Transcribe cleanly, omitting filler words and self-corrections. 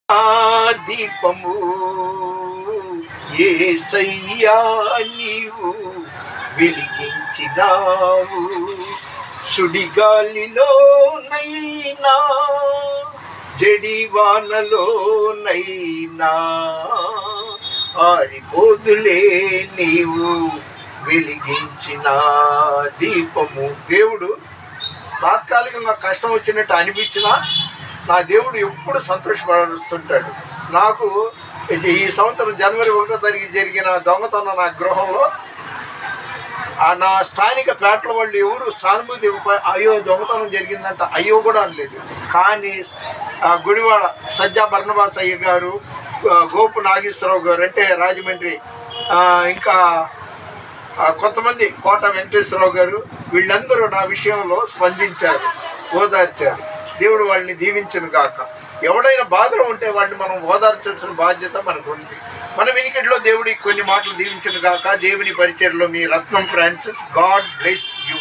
ఆ దీపము యేసయ్యా నీవు వెలిగించినావు, సుడిగాలిలోనైనా జడివానలోనైనా ఆరిపోదులే నీవు వెలిగించిన దీపము. దేవుడు తాత్కాలికంగా కష్టం వచ్చినట్టు అనిపించినా నా దేవుడు ఎప్పుడు సంతోషపరుస్తుంటాడు. నాకు ఈ సంవత్సరం జనవరి 1వ తారీఖు జరిగిన దొంగతనం నా గృహంలో నా స్థానిక పేటల వాళ్ళు ఎవరు సానుభూతి అయ్యో దొంగతనం జరిగిందంట అయ్యో కూడా అనలేదు. కానీ గుడివాడ సజ్జా బర్నబాస్ అయ్య గారు, గోపు నాగేశ్వరరావు గారు అంటే రాజమండ్రి, ఇంకా కొంతమంది కోట వెంకటేశ్వరరావు గారు, వీళ్ళందరూ నా విషయంలో స్పందించారు, ఓదార్చారు. దేవుడు వాళ్ళని దీవించును గాక. ఎవడైనా బాధలో ఉంటే వాళ్ళని మనం ఓదార్చాల్సిన బాధ్యత మనకు ఉంది. మన వినికిడిలో దేవుడి కొన్ని మాటలు దీవించును గాక. దేవుని పరిచర్లో మీ రత్నం ఫ్రాన్సిస్. God bless you.